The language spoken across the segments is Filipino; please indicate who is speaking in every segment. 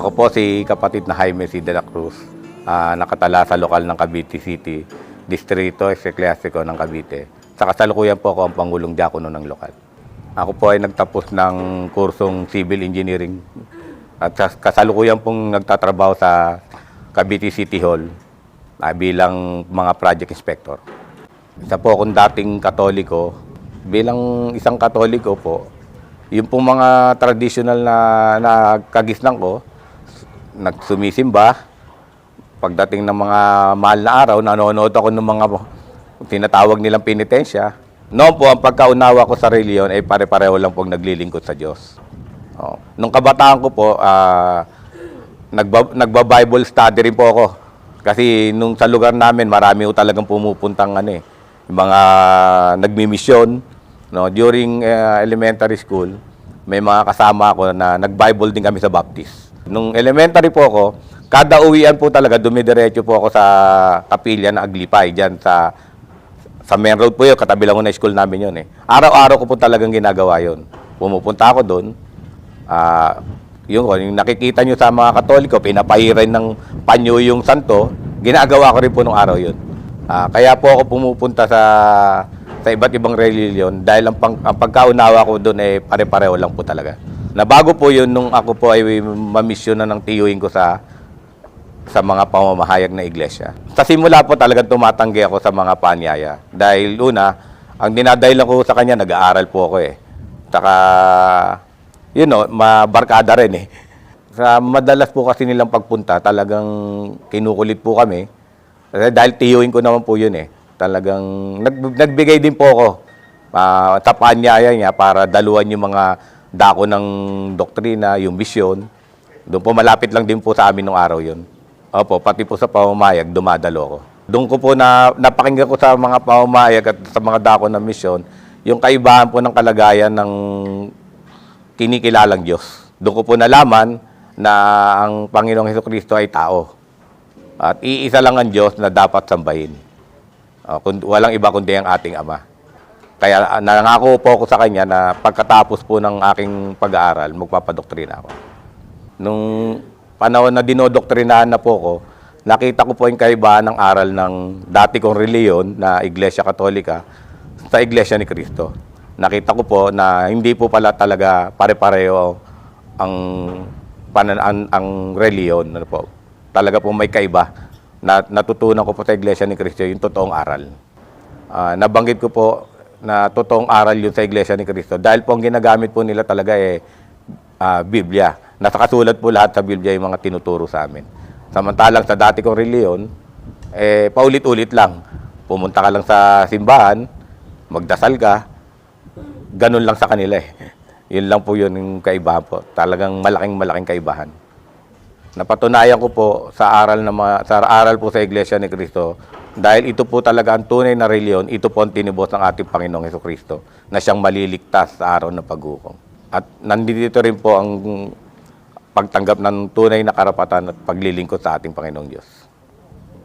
Speaker 1: Ako po si kapatid na Jaime C. de la Cruz, nakatala sa lokal ng Cavite City, Distrito Ecclesiastico ng Cavite. Sa kasalukuyan po ako ang Pangulong Diakono ng lokal. Ako po ay nagtapos ng kursong Civil Engineering at sa kasalukuyan pong nagtatrabaho sa Cavite City Hall bilang mga project inspector. Isa po akong dating Katoliko. Bilang isang Katoliko po, yung pong mga traditional na kagisnan ko, nagsumisimba. Pagdating ng mga mahal na araw, nanonood ako ng mga tinatawag nilang penitensya. Noon po, ang pagkaunawa ko sa reliyon ay pare-pareho lang pong naglilingkod sa Diyos. Nung kabataan ko po, nagba-Bible study rin po ako. Kasi nung sa lugar namin, marami po talagang pumupuntang yung mga nagmi-mission. During elementary school, may mga kasama ako na nag-Bible din kami sa Baptist. Nung elementary po ako, kada uwian po talaga, dumidiretso po ako sa kapilya na Aglipay, dyan sa main road po yun, katabi lang ko na school namin yun Araw-araw ko po talagang ginagawa yun. Pumupunta ako doon, yung nakikita nyo sa mga Katoliko, pinapahiran ng panyo yung santo, ginagawa ko rin po nung araw yun. Kaya po ako pumupunta sa iba't ibang reliyon dahil ang pagkaunawa ko doon pare-pareho lang po talaga. Nabago po yun nung ako po ay mamisyon na ng tiyuhin ko sa mga pamamahayag na iglesia. Sa simula po talagang tumatanggi ako sa mga paanyaya. Dahil una, ang dinadahilan ko sa kanya, nag-aaral po ako Saka, mabarkada rin Sa madalas po kasi nilang pagpunta, talagang kinukulit po kami. Dahil tiyuhin ko naman po yun Talagang nagbigay din po ako sa paanyaya niya para daluan yung mga dako ng doktrina, yung misyon. Doon po malapit lang din po sa amin nung araw yun. Opo, pati po sa pamamayag, dumadalo ko. Doon ko po napakinggan ko sa mga pamamayag at sa mga dako ng misyon, yung kaibahan po ng kalagayan ng kinikilalang Diyos. Doon ko po nalaman na ang Panginoong Hesukristo ay tao. At iisa lang ang Diyos na dapat sambahin. Walang iba kundi ang ating Ama. Kaya nangako po ako sa Kanya na pagkatapos po ng aking pag-aaral, magpapadoktrina ako. Nung panahon na dinodoktrinahan na po ko, nakita ko po yung kaibahan ng aral ng dati kong reliyon na Iglesia Katolika sa Iglesia ni Cristo. Nakita ko po na hindi po pala talaga pare-pareho ang reliyon. Talaga po may kaiba. Natutunan ko po sa Iglesia ni Cristo yung totoong aral. Nabanggit ko po na totoong aral yun sa Iglesia ni Cristo dahil po ang ginagamit po nila talaga Biblia. Nakasulat po lahat sa Biblia yung mga tinuturo sa amin. Samantalang sa dati kong reliyon, paulit-ulit lang. Pumunta ka lang sa simbahan, magdasal ka, ganun lang sa kanila Yun lang po yun yung kaibahan po. Talagang malaking kaibahan. Napatunayan ko po sa aral po sa Iglesia ni Cristo dahil ito po talaga ang tunay na reliyon, ito po ang tinibos ng ating Panginoong Hesukristo na siyang maliligtas sa araw ng paghukom. At nandito rin po ang pagtanggap ng tunay na karapatan at paglilingkod sa ating Panginoong Diyos.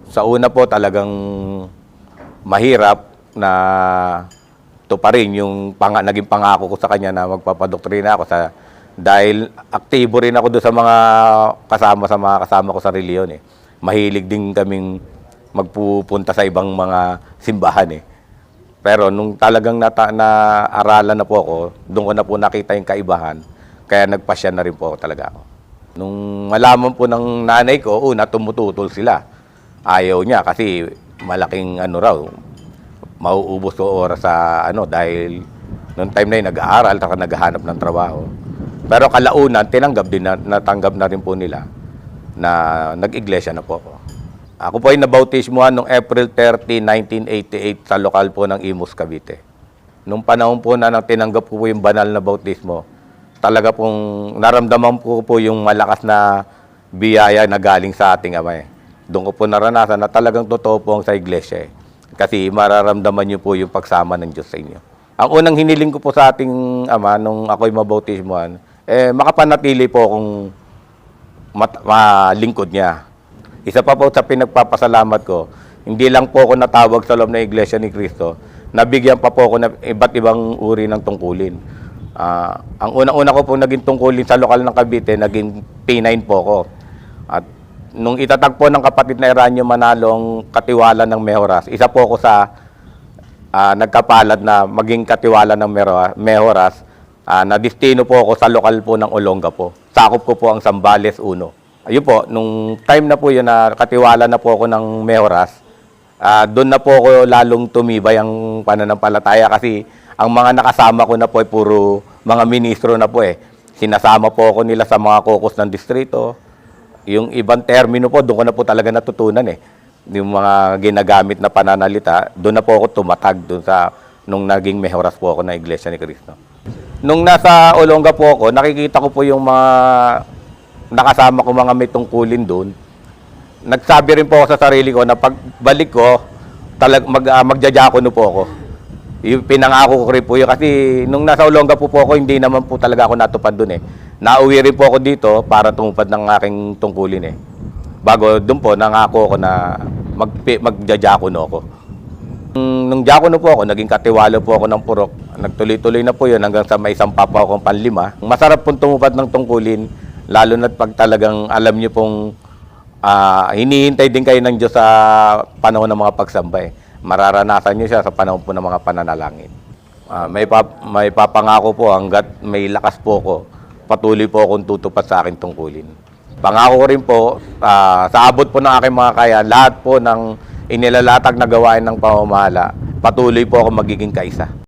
Speaker 1: Sa una po talagang mahirap na ito pa rin yung naging pangako ko sa kanya na magpapadoktrina ako dahil aktibo rin ako doon sa mga kasama ko sa reliyon Mahilig din kaming magpupunta sa ibang mga simbahan Pero nung talagang naaralan na po ako, doon ko na po nakita yung kaibahan, kaya nagpasya na rin po talaga ako. Nung malaman po ng nanay ko, una tumututol sila. Ayaw niya kasi malaking mauubos ko oras sa dahil noong time na yun nag-aaral at naghahanap ng trabaho. Pero kalaunan, natanggap na rin po nila na nag-iglesia na po ako. Ako po ay nabautismuhan noong April 30, 1988 sa lokal po ng Imus, Cavite. Nung panahon po na tinanggap ko po yung banal na bautismo, talaga pong naramdaman ko po yung malakas na biyaya na galing sa ating Ama Doon ko po naranasan na talagang totoo po ang sa iglesia Kasi mararamdaman niyo po yung pagsama ng Diyos sa inyo. Ang unang hiniling ko po sa ating Ama nung ako'y mabautismuhan, makapanatili po akong malingkod niya. Isa pa po sa pinagpapasalamat ko, hindi lang po ako natawag sa loob ng Iglesia ni Cristo, nabigyan pa po ako ng iba't ibang uri ng tungkulin. Ang unang-una ko po naging tungkulin sa lokal ng Cavite, naging P9 po ko. At nung itatag po ng kapatid na Eranio Manalo ang katiwala ng Mejoras, isa po ako sa nagkapalad na maging katiwala ng Mejoras, na destino po ako sa lokal po ng Olongapo. Sakop ko po ang Zambales 1. Ayun po, nung time na po yun na katiwala na po ako ng Mejoras, doon na po ako lalong tumibay ang pananampalataya kasi ang mga nakasama ko na po ay puro mga ministro na po eh. Sinasama po ako nila sa mga kokos ng distrito. Yung ibang termino po, doon ko na po talaga natutunan eh. Yung mga ginagamit na pananalita, doon na po ako tumatag doon sa nung naging Mejoras po ako ng Iglesia ni Cristo. Nung nasa Olonga po ako, nakikita ko po yung mga nakasama ko mga may tungkulin doon. Nagsabi rin po ako sa sarili ko na pagbalik ko, magjajakono po ako. Yung pinangako ko rin po yun kasi nung nasa Olonga po ako, hindi naman po talaga ako natupad doon eh. Nauwi rin po ako dito para tumupad ng aking tungkulin eh. Bago doon po, nangako ako na magjajakono ako. Nung diakono po ako, naging katiwala po ako ng purok. Nagtuloy-tuloy na po yun hanggang sa may isang papa akong panlima. Masarap pong tumupad ng tungkulin, lalo na't pag talagang alam niyo pong hinihintay din kayo ng Diyos sa panahon ng mga pagsamba eh. Mararanasan niyo siya sa panahon po ng mga pananalangin. May papangako po hanggat may lakas po ko, patuloy po akong tutupad sa aking tungkulin. Pangako ko rin po, sa abot po ng aking mga kaya, lahat po ng inilalatag na gawain ng pamamahala, patuloy po ako magiging kaisa.